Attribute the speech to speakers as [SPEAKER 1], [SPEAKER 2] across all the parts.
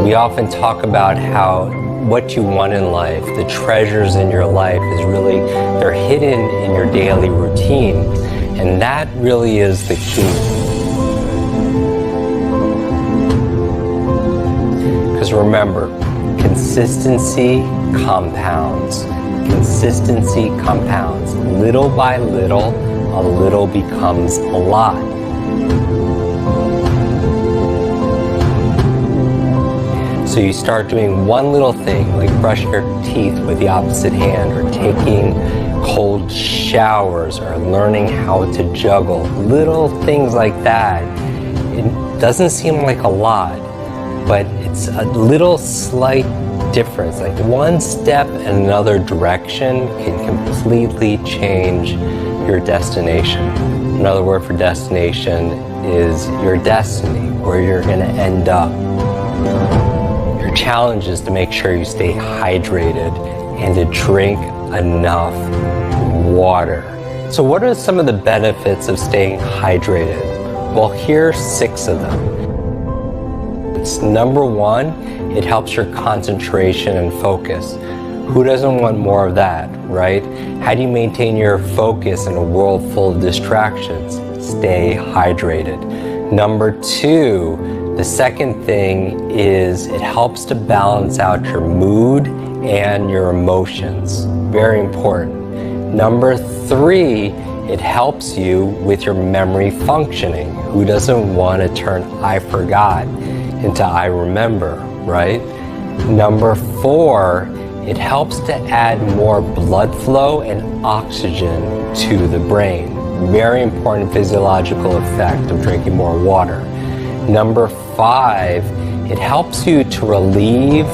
[SPEAKER 1] We often talk about how what you want in life, the treasures in your life they're hidden in your daily routine. And that really is the key. Because remember, consistency compounds. Consistency compounds. Little by little, a little becomes a lot. So you start doing one little thing, like brushing your teeth with the opposite hand, or taking cold showers, or learning how to juggle. Little things like that. It doesn't seem like a lot, but it's a little slight difference. Like one step in another direction can completely change your destination. Another word for destination is your destiny, where you're going to end up. Your challenge is to make sure you stay hydrated and to drink enough water. So what are some of the benefits of staying hydrated? Well, here's 6 of them. It's number 1, it helps your concentration and focus. Who doesn't want more of that, right? How do you maintain your focus in a world full of distractions? Stay hydrated. Number 2, the second thing is it helps to balance out your mood and your emotions. Very important. Number 3, it helps you with your memory functioning. Who doesn't want to turn I forgot into I remember, right? Number 4, it helps to add more blood flow and oxygen to the brain. Very important physiological effect of drinking more water. Number 5, it helps you to relieve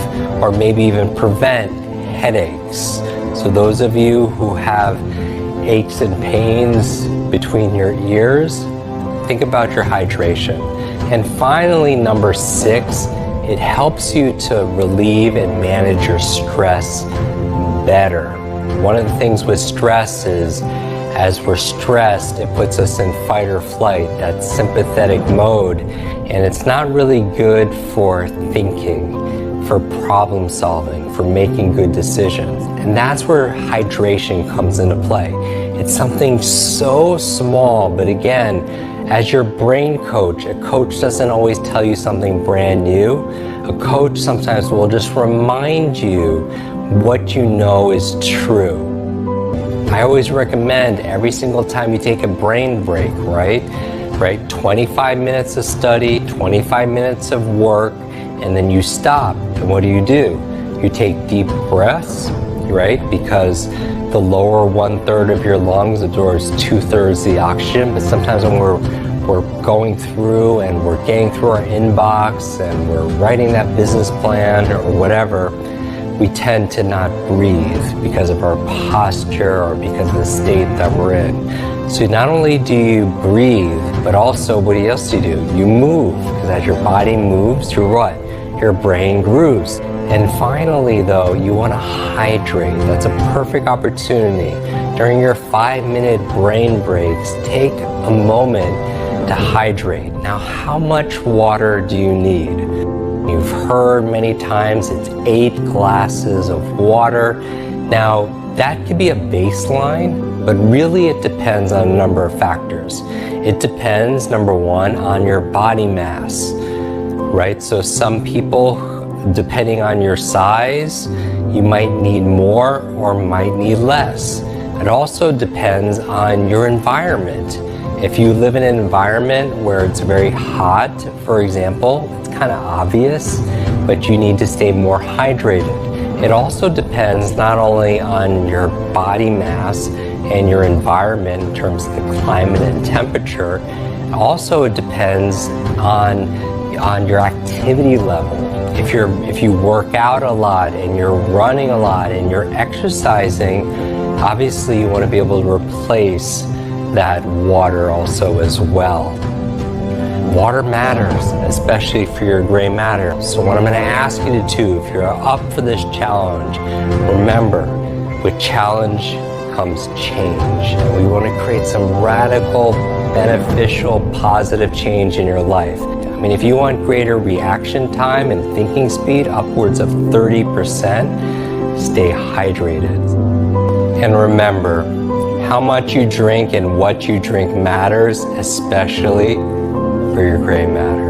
[SPEAKER 1] or maybe even prevent headaches. So those of you who have aches and pains between your ears, think about your hydration. And finally, number 6, it helps you to relieve and manage your stress better. One of the things with stress is, as we're stressed, it puts us in fight or flight, that sympathetic mode, and it's not really good for thinking, for problem solving, for making good decisions. And that's where hydration comes into play. It's something so small, but again, as your brain coach, a coach doesn't always tell you something brand new. A coach sometimes will just remind you what you know is true. I always recommend every single time you take a brain break, right? 25 minutes of study, 25 minutes of work, and then you stop. And what do? You take deep breaths, right? Because the lower 1/3 of your lungs absorbs 2/3 the oxygen. But sometimes when we're going through and we're getting through our inbox and we're writing that business plan or whatever, we tend to not breathe because of our posture or because of the state that we're in. So not only do you breathe, but also what else do? You move, because as your body moves through what? Your brain grooves. And finally though, you want to hydrate. That's a perfect opportunity. During your 5-minute brain breaks, take a moment to hydrate. Now, how much water do you need? You've heard many times it's 8 glasses of water. Now, that could be a baseline, but really it depends on a number of factors. It depends, number 1, on your body mass, right? So some people, depending on your size, you might need more or might need less. It also depends on your environment. If you live in an environment where it's very hot, for example, it's kind of obvious, but you need to stay more hydrated. It also depends not only on your body mass and your environment in terms of the climate and temperature, also it depends on your activity level. If you work out a lot and you're running a lot and you're exercising, obviously you want to be able to replace that water also as well. Water matters, especially for your gray matter. So what I'm going to ask you to do, if you're up for this challenge, remember, with challenge comes change. And we want to create some radical, beneficial, positive change in your life. I mean, if you want greater reaction time and thinking speed, upwards of 30%, stay hydrated. And remember, how much you drink and what you drink matters, especially for your gray matter.